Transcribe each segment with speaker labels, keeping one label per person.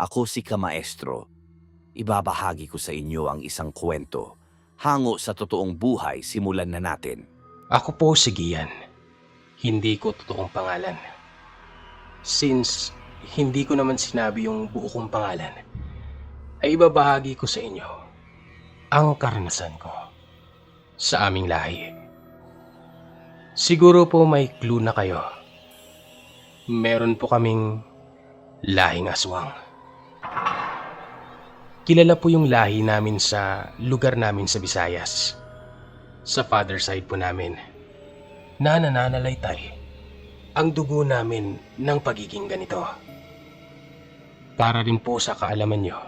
Speaker 1: Ako si Kamaestro. Ibabahagi ko sa inyo ang isang kwento. Hango sa totoong buhay, simulan na natin.
Speaker 2: Ako po si Gian. Hindi ko totoong pangalan. Since hindi ko naman sinabi yung buo kong pangalan, ay ibabahagi ko sa inyo ang karanasan ko sa aming lahi. Siguro po may clue na kayo. Meron po kaming lahing aswang. Kilala po yung lahi namin sa lugar namin sa Visayas. Sa father side po namin, na nananalaytay ang dugo namin ng pagiging ganito. Para rin po sa kaalaman nyo,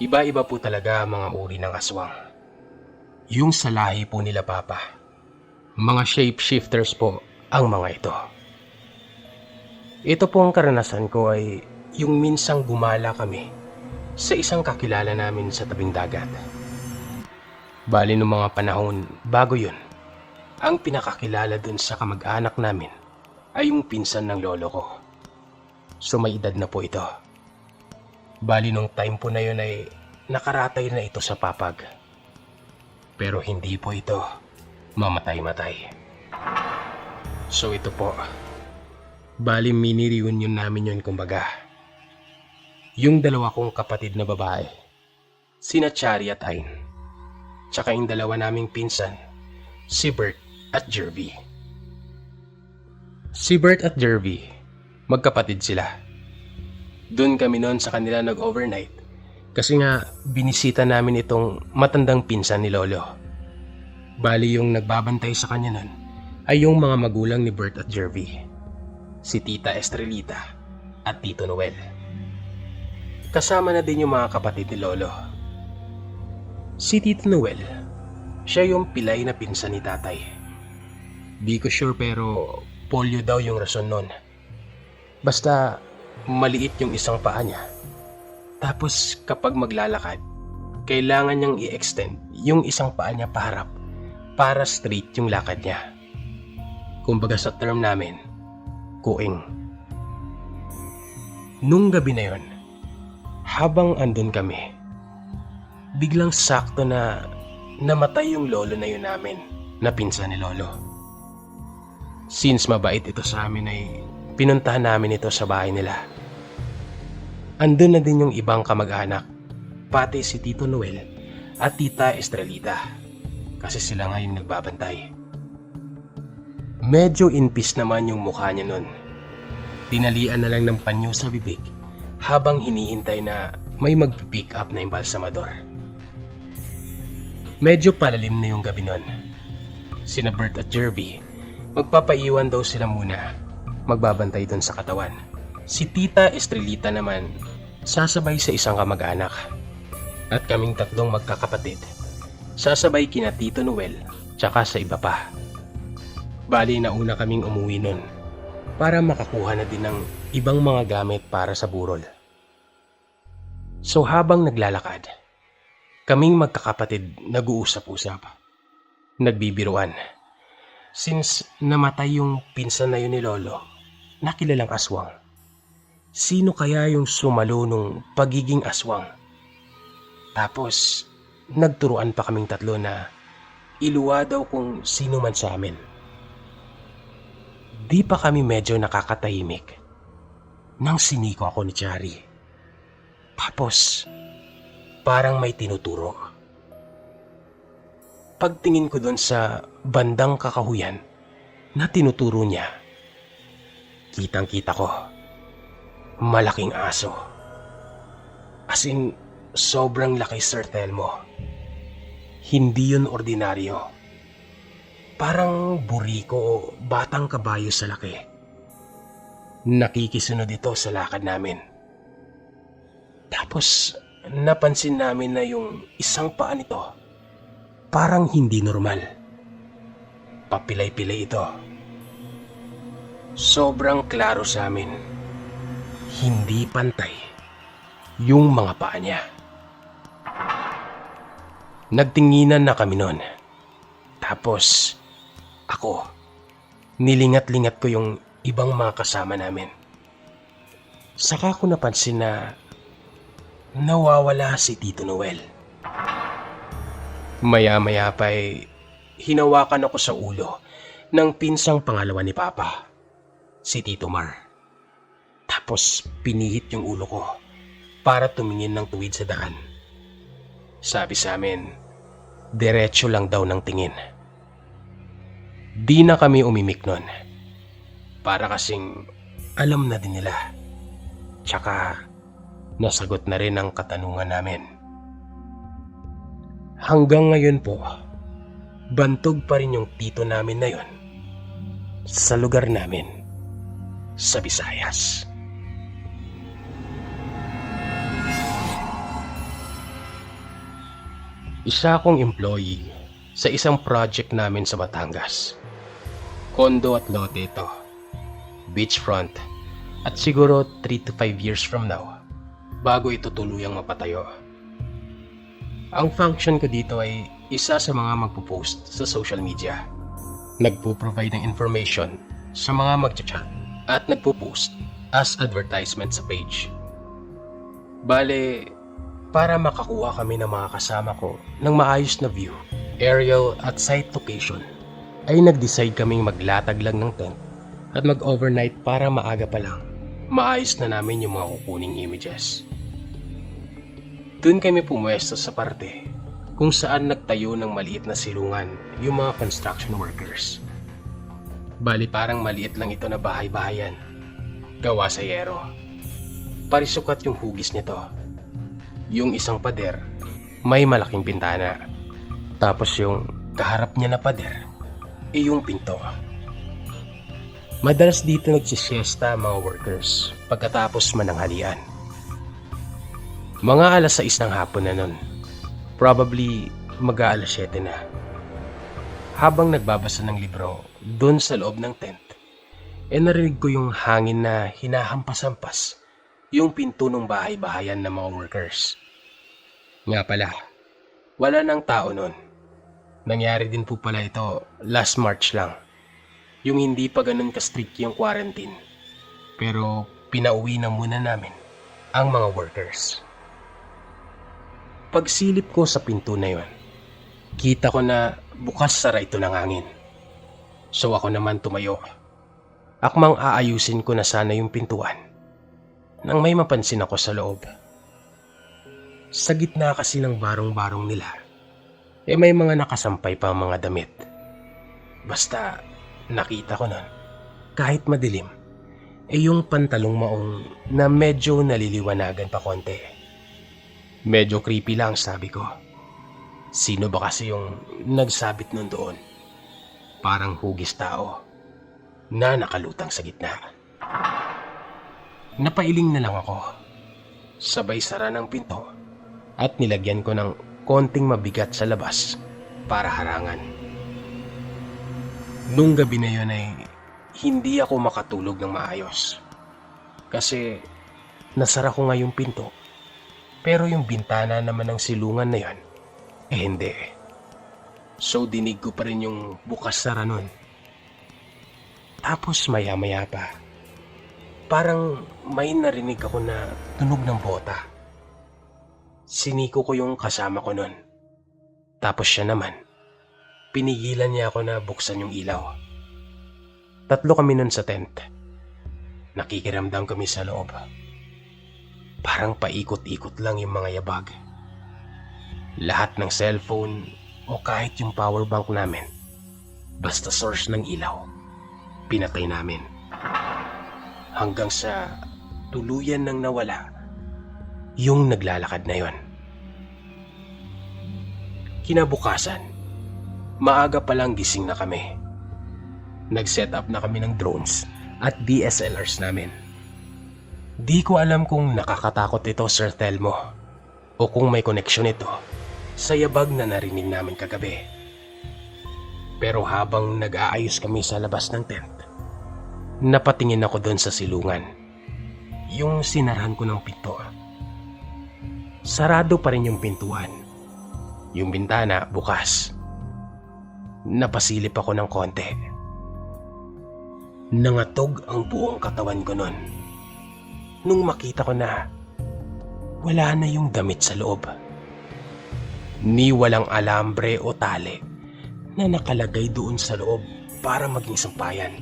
Speaker 2: iba-iba po talaga ang mga uri ng aswang. Yung sa lahi po nila Papa, mga shapeshifters po ang mga ito. Ito po ang karanasan ko ay yung minsang gumala kami sa isang kakilala namin sa tabing dagat. Bali nung mga panahon bago yun, ang pinakakilala dun sa kamag-anak namin ay yung pinsan ng lolo ko. So may edad na po ito. Bali nung time po na yun ay nakaratay na ito sa papag. Pero hindi po ito mamatay-matay. So ito po, bali mini reunion namin yun kumbaga. Yung dalawa kong kapatid na babae, sina Chari at Ain, tsaka yung dalawa naming pinsan, si Bert at Jervy. Si Bert at Jervy, magkapatid sila. Doon kami noon sa kanila nag-overnight kasi nga binisita namin itong matandang pinsan ni Lolo. Bali yung nagbabantay sa kanya noon ay yung mga magulang ni Bert at Jervy, si Tita Estrelita at Tito Noel. Kasama na din yung mga kapatid ni Lolo. Si Tito Noel, siya yung pilay na pinsan ni tatay. Di ko sure pero polio daw yung rason nun. Basta maliit yung isang paa niya. Tapos kapag maglalakad, kailangan niyang i-extend yung isang paa niya paharap para straight yung lakad niya. Kumbaga sa term namin, kuing. Nung gabi na yon, habang andun kami, biglang sakto na namatay yung lolo na yun namin, na pinsan ni Lolo. Since mabait ito sa amin ay pinuntahan namin ito sa bahay nila. Andun na din yung ibang kamag-anak, pati si Tito Noel at Tita Estrelita, kasi sila nga yung nagbabantay. Medyo inpis naman yung mukha niya nun. Tinalian na lang ng panyo sa bibig habang hinihintay na may mag-pick up na embalsamador. Medyo palalim na yung gabi nun. Sina Bert at Jervy, magpapaiwan daw sila muna, magbabantay dun sa katawan. Si Tita Estrelita naman, sasabay sa isang kamag-anak. At kaming tatlong magkakapatid, sasabay kina Tito Noel, tsaka sa iba pa. Bali nauna kaming umuwi nun, para makakuha na din ng ibang mga gamit para sa burol. So habang naglalakad, kaming magkakapatid nag-uusap-usap, nagbibiruan. Since namatay yung pinsan na yun ni Lolo, na kilalang aswang, sino kaya yung sumalo nung pagiging aswang? Tapos nagturuan pa kaming tatlo na iluwa daw kung sino man sa amin. Di pa kami medyo nakakatahimik nang siniko ako ni Chari. Tapos, parang may tinuturo. Pagtingin ko doon sa bandang kakahuyan na tinuturo niya, kitang-kita ko, malaking aso. As in, sobrang laki, Sir Telmo. Hindi yun ordinaryo. Parang buriko o batang kabayo sa laki. Nakikisunod ito sa lakad namin. Tapos napansin namin na yung isang paa nito parang hindi normal. Papilay-pilay ito. Sobrang klaro sa amin. Hindi pantay yung mga paa niya. Nagtinginan na kami noon. Tapos ako, nilingat-lingat ko yung ibang mga kasama namin. Saka ko napansin na nawawala si Tito Noel. Maya-maya pa'y hinawakan ako sa ulo ng pinsang pangalawa ni Papa, si Tito Mar. Tapos pinihit yung ulo ko para tumingin ng tuwid sa daan. Sabi sa amin, diretso lang daw ng tingin. Di na kami umimik nun. Para kasing alam na din nila. Tsaka nasagot na rin ang katanungan namin. Hanggang ngayon po, bantog pa rin yung tito namin na yon sa lugar namin sa Visayas. Isa akong employee sa isang project namin sa Batangas. Kondo at lote ito. Beachfront. At siguro 3 to 5 years from now, bago ito tuluyang mapatayo. Ang function ko dito ay isa sa mga magpo-post sa social media. Nagpo-provide ng information sa mga magchat-chat at nagpo-post as advertisement sa page. Bale, para makakuha kami ng mga kasama ko ng maayos na view, aerial at site location, ay nag-decide kaming maglatag lang ng tent at mag-overnight para maaga pa lang maayos na namin yung mga kukuning images. Doon kami pumuesto sa parte kung saan nagtayo ng maliit na silungan yung mga construction workers. Bali parang maliit lang ito na bahay-bahayan, gawa sa yero. Parisukat yung hugis nito. Yung isang pader, may malaking bintana. Tapos yung kaharap niya na pader, yung pinto. Madalas dito nagsisiesta mga workers pagkatapos mananghalian. Mga alas 6 ng hapon na nun. Probably mag-aalas 7 na. Habang nagbabasa ng libro doon sa loob ng tent, narinig ko yung hangin na hinahampas-hampas yung pinto ng bahay-bahayan ng mga workers. Nga pala, wala nang tao nun. Nangyari din po pala ito last March lang. Yung hindi pa ganun ka-strict yung quarantine. Pero pinauwi na muna namin ang mga workers. Pagsilip ko sa pinto na yon, kita ko na bukas sara ito ng hangin. So ako naman tumayo. Akmang aayusin ko na sana yung pintuan nang may mapansin ako sa loob. Sa gitna kasi ng barong-barong nila, may mga nakasampay pa mga damit. Basta nakita ko nun, kahit madilim, yung pantalong maong na medyo naliliwanagan pa konti. Medyo creepy lang, sabi ko. Sino ba kasi yung nagsabit nun doon? Parang hugis tao na nakalutang sa gitna. Napailing na lang ako. Sabay sara ng pinto at nilagyan ko ng konting mabigat sa labas para harangan. Nung gabi na yun ay hindi ako makatulog ng maayos. Kasi nasara ko nga yung pinto. Pero yung bintana naman ng silungan na yun, hindi. So dinig ko pa rin yung bukas sara nun. Tapos maya-maya pa, parang may narinig ako na tunog ng bota. Siniko ko yung kasama ko nun. Tapos siya naman, pinigilan niya ako na buksan yung ilaw. 3 kami nun sa tent. Nakikiramdam kami sa loob. Parang paikot-ikot lang yung mga yabag. Lahat ng cellphone o kahit yung power bank namin, basta source ng ilaw, pinatay namin. Hanggang sa tuluyan nang nawala yung naglalakad na yon. Kinabukasan, maaga pa lang gising na kami. Nag-set up na kami ng drones at DSLRs namin. Di ko alam kung nakakatakot ito, Sir Telmo, o kung may koneksyon ito sa yabag na narinig namin kagabi. Pero habang nag-aayos kami sa labas ng tent, napatingin ako doon sa silungan. Yung sinarahan ko ng pinto. Sarado pa rin yung pintuan. Yung bintana bukas. Napasilip ako ng konti. Nangatog ang buong katawan ko nun. Nung makita ko na wala na yung damit sa loob. Ni walang alambre o tali na nakalagay doon sa loob para maging sampayan.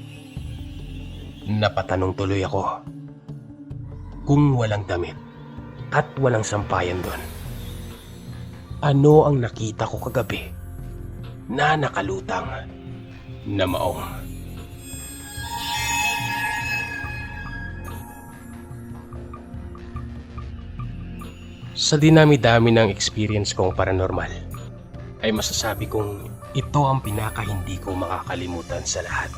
Speaker 2: Napatanong tuloy ako, kung walang damit at walang sampayan doon, ano ang nakita ko kagabi na nakalutang na maong? Sa dinami-dami ng experience kong paranormal, ay masasabi kong ito ang pinaka hindi ko makakalimutan sa lahat.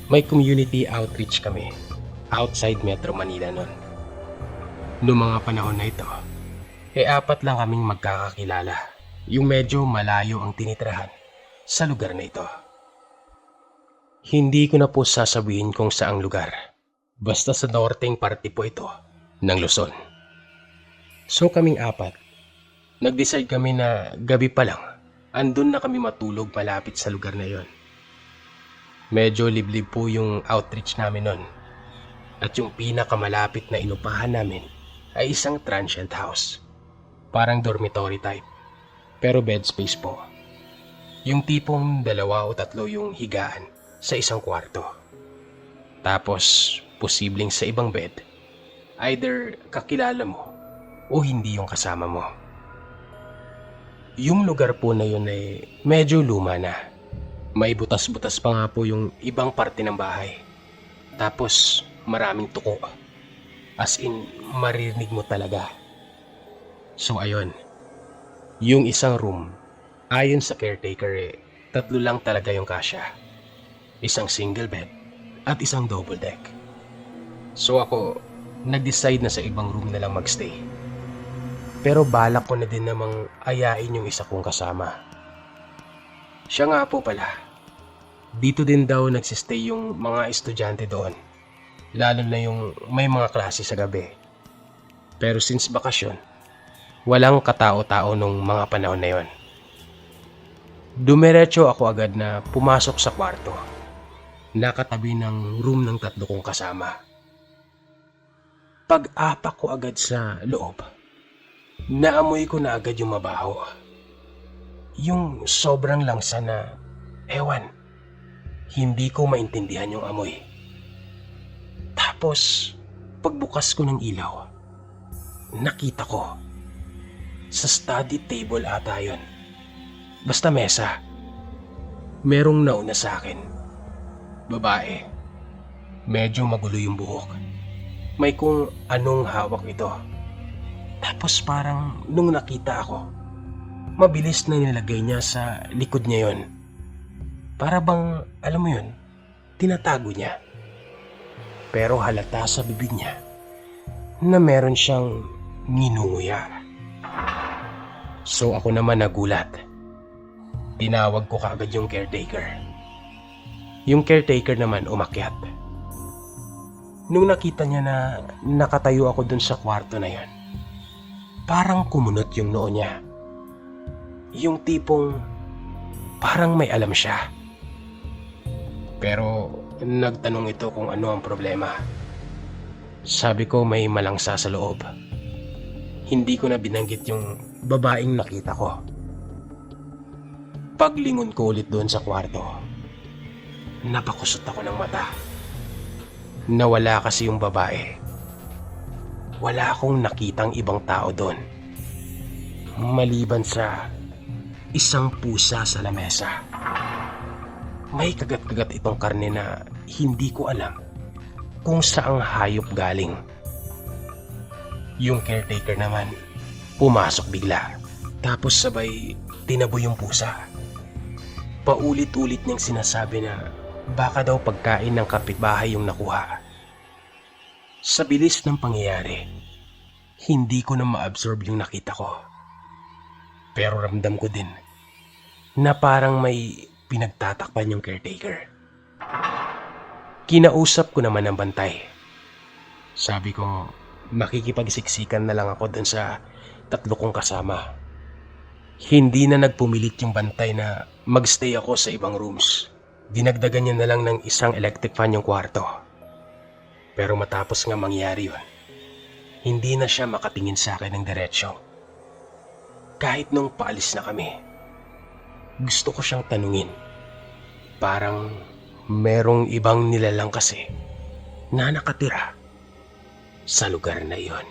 Speaker 2: May community outreach kami outside Metro Manila noon. Noong mga panahon na ito, 4 lang kaming magkakakilala, yung medyo malayo ang tinitirahan sa lugar na ito. Hindi ko na po sasabihin kung saang lugar, basta sa norteng parte po ito ng Luzon. So kaming 4, nag-decide kami na gabi pa lang, andun na kami matulog malapit sa lugar na yon. Medyo liblib po yung outreach namin nun. At yung pinakamalapit na inupahan namin ay isang transient house. Parang dormitory type, pero bed space po. Yung tipong 2 o 3 yung higaan sa isang kwarto. Tapos, posibleng sa ibang bed, either kakilala mo o hindi yung kasama mo. Yung lugar po na yun ay medyo luma na. May butas-butas pa nga po yung ibang parte ng bahay. Tapos maraming tuko. As in, maririnig mo talaga. So ayun, yung isang room, ayon sa caretaker 3 lang talaga yung kasya. Isang single bed at isang double deck. So ako, nag-decide na sa ibang room na lang magstay. Pero balak ko na din namang ayain yung isa kong kasama. Siya nga po pala, dito din daw nagsistay yung mga estudyante doon, lalo na yung may mga klase sa gabi. Pero since bakasyon, walang katao-tao nung mga panahon na yon. Dumiretso ako agad na pumasok sa kwarto, nakatabi ng room ng 3 kong kasama. Pag-apak ko agad sa loob, naamoy ko na agad yung mabaho. Yung sobrang langsa na, ewan, hindi ko maintindihan yung amoy. Tapos, pagbukas ko ng ilaw, nakita ko, sa study table ata yun, basta mesa, merong nauna sa akin. Babae, medyo magulo yung buhok. May kung anong hawak ito. Tapos parang nung nakita ako, mabilis na nilagay niya sa likod niya yon. Para bang, alam mo yun, tinatago niya. Pero halata sa bibig niya na meron siyang nginunguya. So ako naman nagulat. Tinawag ko kaagad yung caretaker. Yung caretaker naman umakyat. Nung nakita niya na nakatayo ako dun sa kwarto na yon, parang kumunot yung noo niya. Yung tipong parang may alam siya. Pero nagtanong ito kung ano ang problema. Sabi ko may malangsa sa loob. Hindi ko na binanggit yung babaeng nakita ko. Paglingon ko ulit doon sa kwarto, napakusot ako ng mata. Nawala kasi yung babae. Wala akong nakitang ibang tao doon, maliban sa isang pusa sa lamesa. May kagat-kagat itong karne na hindi ko alam kung saang hayop galing. Yung caretaker naman, pumasok bigla. Tapos sabay tinabo yung pusa. Paulit-ulit niyang sinasabi na baka daw pagkain ng kapitbahay yung nakuha. Sa bilis ng pangyayari, hindi ko na ma-absorb yung nakita ko. Pero ramdam ko din na parang may pinagtatakpan yung caretaker. Kinausap ko naman ang bantay. Sabi ko, makikipagsiksikan na lang ako dun sa 3 kong kasama. Hindi na nagpumilit yung bantay na magstay ako sa ibang rooms. Dinagdagan niya na lang ng isang electric fan yung kwarto. Pero matapos nga mangyari yun, hindi na siya makatingin sa akin ng diretsyo. Kahit nung paalis na kami, gusto ko siyang tanungin. Parang merong ibang nilalang kasi na nakatira sa lugar na iyon.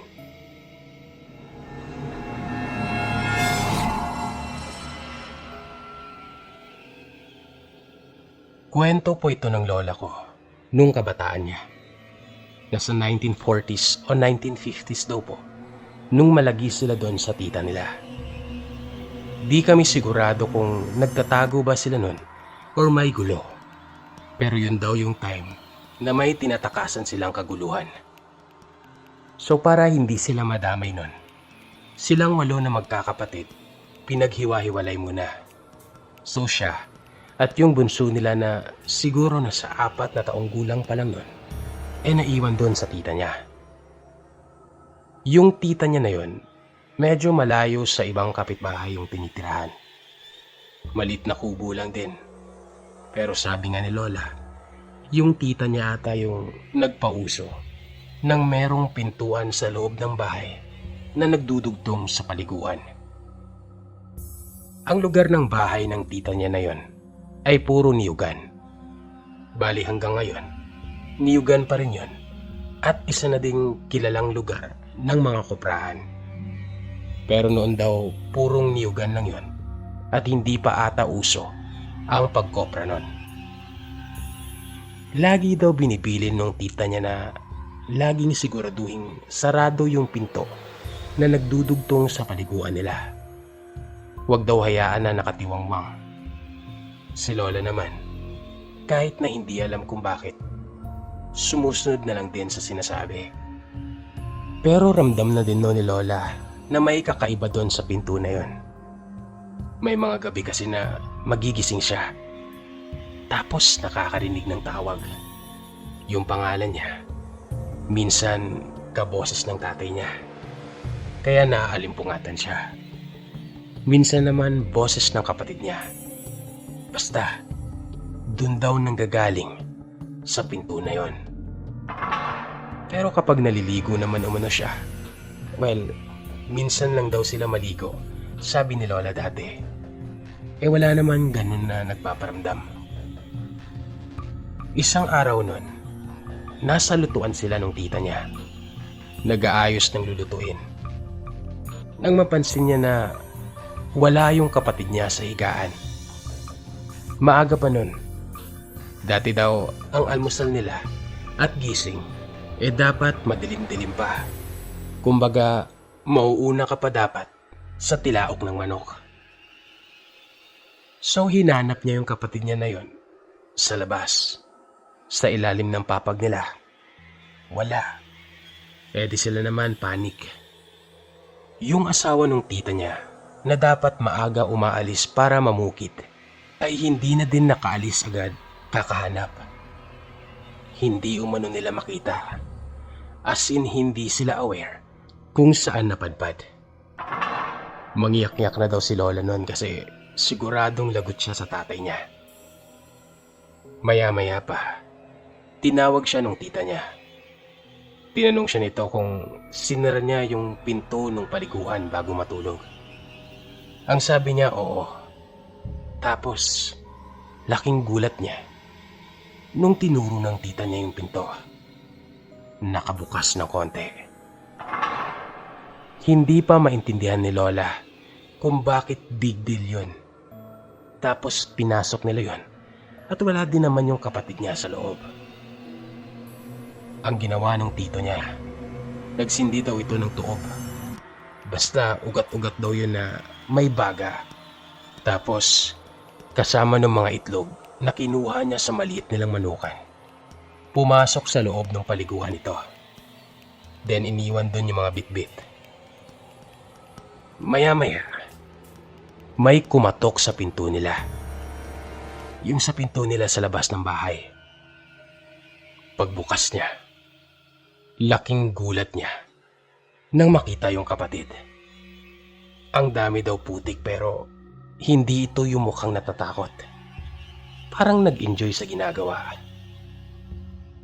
Speaker 2: Kwento po ito ng lola ko nung kabataan niya. Nasa 1940s o 1950s daw po, nung malagi sila doon sa tita nila. Di kami sigurado kung nagtatago ba sila noon or may gulo. Pero yun daw yung time na may tinatakasan silang kaguluhan. So para hindi sila madamay noon, silang 8 na magkakapatid, pinaghiwa-hiwalay muna. So siya at yung bunso nila na siguro nasa 4 na taong gulang pa lang noon, naiwan doon sa tita niya. Yung tita niya na yon, medyo malayo sa ibang kapitbahay yung tinitirahan. Malit na kubo lang din. Pero sabi nga ni Lola, yung tita niya ata yung nagpauso nang merong pintuan sa loob ng bahay na nagdudugtong sa paliguan. Ang lugar ng bahay ng tita niya na yon ay puro niyugan. Bali hanggang ngayon, niyugan pa rin yon at isa na ding kilalang lugar ng mga koprahan. Pero noon daw purong niyugan lang yon at hindi pa ata uso ang pagkopra nun. Lagi daw binibilin nung tita niya na laging siguraduhing sarado yung pinto na nagdudugtong sa paliguan nila. Huwag daw hayaan na nakatiwangwang. Si Lola naman, kahit na hindi alam kung bakit, sumusunod na lang din sa sinasabi. Pero ramdam na din ni Lola na may kakaiba doon sa pinto na yon. May mga gabi kasi na magigising siya. Tapos nakakarinig ng tawag. Yung pangalan niya, minsan kaboses ng tatay niya. Kaya naalimpungatan siya. Minsan naman boses ng kapatid niya. Basta, dun daw nanggagaling sa pinto na yon. Pero kapag naliligo naman umano siya, well, minsan lang daw sila maligo, sabi ni Lola dati. Wala naman ganun na nagpaparamdam. Isang araw nun, nasa lutuan sila ng tita niya. Nag-aayos ng lulutuin. Nang mapansin niya na wala yung kapatid niya sa higaan. Maaga pa nun. Dati daw ang almusal nila at gising dapat madilim-dilim pa. Kumbaga, mauuna ka pa dapat sa tilaok ng manok. So hinanap niya yung kapatid niya na yon sa labas, sa ilalim ng papag nila. Wala. Di sila naman panik. Yung asawa ng tita niya na dapat maaga umaalis para mamukit ay hindi na din nakaalis agad kakahanap. Hindi umano nila makita. As in hindi sila aware kung saan napadpad. Mangiyak-ngiyak na daw si Lola noon kasi siguradong lagot siya sa tatay niya. Maya-maya pa, tinawag siya ng tita niya. Tinanong siya nito kung sinara niya yung pinto ng paliguan bago matulog. Ang sabi niya, oo. Tapos, laking gulat niya nung tinuro ng tita niya yung pinto. Nakabukas ng konti. Hindi pa maintindihan ni Lola kung bakit big deal yun. Tapos pinasok nila yun at wala din naman yung kapatid niya sa loob. Ang ginawa ng tito niya, nagsindi daw ito ng tuob. Basta ugat-ugat daw yun na may baga. Tapos kasama ng mga itlog na kinuha niya sa maliit nilang manukan. Pumasok sa loob ng paliguan ito. Then iniwan doon yung mga bitbit. Maya-maya, may kumatok sa pinto nila. Yung sa pinto nila sa labas ng bahay. Pagbukas niya, laking gulat niya nang makita yung kapatid. Ang dami daw putik pero hindi ito yung mukhang natatakot. Parang nag-enjoy sa ginagawa.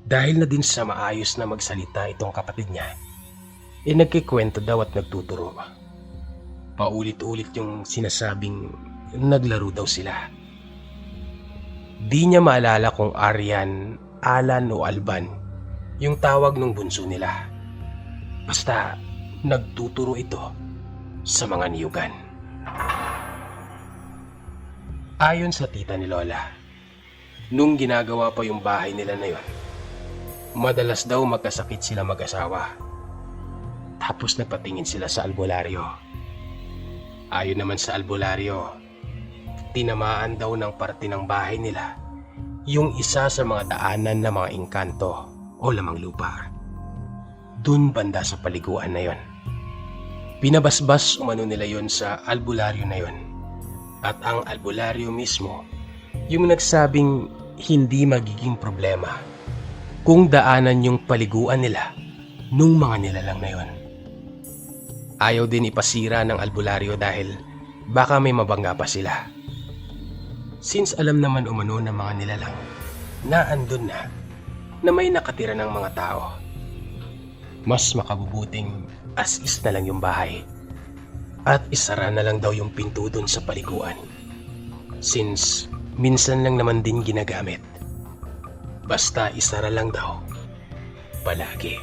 Speaker 2: Dahil na din sa maayos na magsalita itong kapatid niya, nagkikwento daw at nagtuturo. Paulit-ulit yung sinasabing naglaro daw sila. Di niya maalala kung Aryan, Alan o Alban yung tawag ng bunso nila. Basta nagtuturo ito sa mga niyugan. Ayon sa tita ni Lola, nung ginagawa pa yung bahay nila na yon, madalas daw magkasakit sila mag-asawa. Tapos nagpatingin sila sa albularyo. Ayon naman sa albularyo, tinamaan daw ng parte ng bahay nila yung isa sa mga daanan na mga engkanto o lamang lupa. Dun banda sa paliguan na yon. Pinabasbas umano nila yon sa albularyo na yon. At ang albularyo mismo yung nagsabing hindi magiging problema kung daanan yung paliguan nila nung mga nilalang na yon. Ayaw din ipasira ng albularyo dahil baka may mabangga pa sila. Since alam naman umano ng mga nilalang na andun na may nakatira ng mga tao, mas makabubuting as is na lang yung bahay at isara na lang daw yung pinto dun sa paliguan. Since minsan lang naman din ginagamit, basta isara lang daw palagi.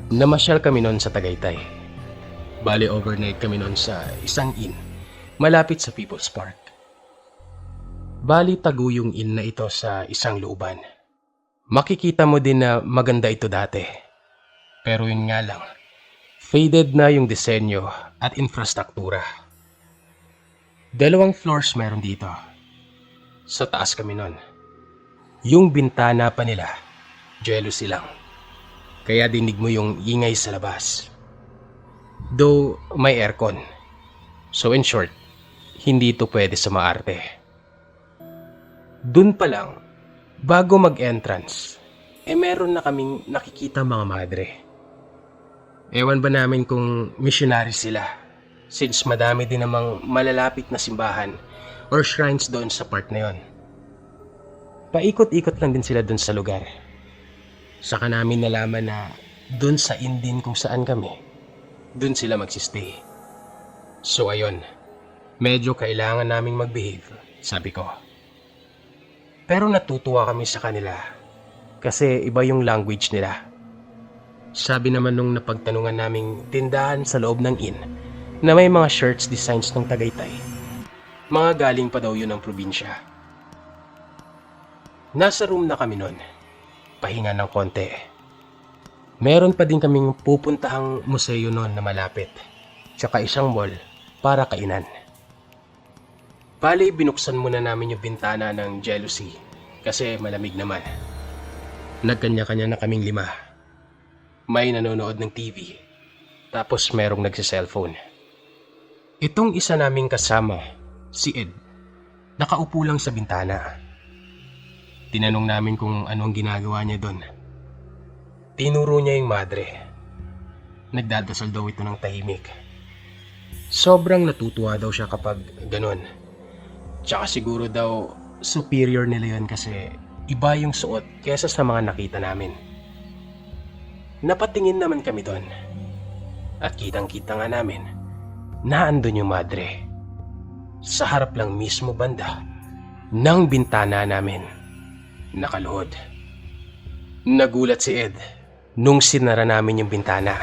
Speaker 2: Namasyal kami noon sa Tagaytay. Bali overnight kami noon sa isang inn malapit sa People's Park. Bali tago yung inn na ito sa isang looban. Makikita mo din na maganda ito dati. Pero yun nga lang, faded na yung disenyo at infrastruktura. 2 floors meron dito. Sa taas kami noon. Yung bintana pa nila, jealousy lang. Kaya dinig mo yung ingay sa labas. Though may aircon. So in short, hindi ito pwede sa maarte. Dun pa lang, bago mag-entrance, meron na kaming nakikita mga madre. Ewan ba namin kung missionary sila, since madami din namang malalapit na simbahan or shrines doon sa part na yon. Paikot-ikot lang din sila doon sa lugar. Saka namin nalaman na doon sa inn din kung saan kami, doon sila magsistay. So ayun, medyo kailangan naming mag-behave, sabi ko. Pero natutuwa kami sa kanila kasi iba yung language nila. Sabi naman nung napagtanungan naming tindahan sa loob ng inn na may mga shirts designs ng Tagaytay, mga galing pa daw yun ng probinsya. Nasa room na kami nun, pahinga ng konti. Meron pa din kaming pupuntahang museo nun na malapit, tsaka isang mall para kainan. Bali, binuksan muna namin yung bintana ng jealousy kasi malamig naman. Nagkanya-kanya na kaming 5. May nanonood ng TV, tapos merong nagsiselfone. Itong isa naming kasama, si Ed, nakaupo lang sa bintana. Tinanong namin kung anong ginagawa niya doon. Tinuro niya yung madre. Nagdadasal daw ito ng tahimik. Sobrang natutuwa daw siya kapag ganon. Tsaka siguro daw superior nila yun kasi iba yung suot kesa sa mga nakita namin. Napatingin naman kami doon. At kitang-kita nga namin na andun yung madre. Sa harap lang mismo banda ng bintana namin. Nakaluhod. Nagulat si Ed nung sinara namin yung bintana.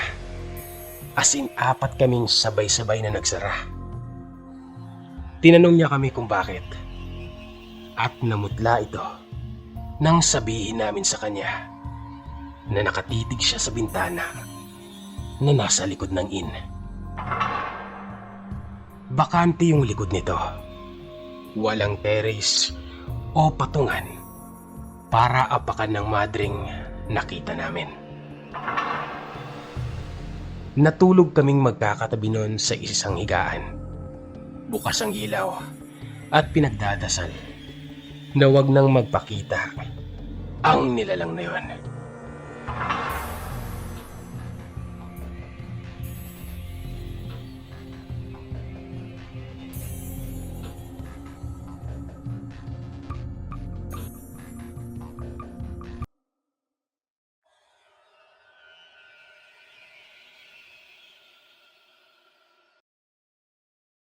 Speaker 2: As in 4 kaming sabay-sabay na nagsara. Tinanong niya kami kung bakit. At namutla ito nang sabihin namin sa kanya na nakatitig siya sa bintana na nasa likod ng inn. Bakante yung likod nito. Walang terrace o patungan para apakan ng madring nakita namin. Natulog kaming magkakatabi noon sa isang higaan. Bukas ang ilaw at pinagdadasal na wag nang magpakita ang nilalang na yun.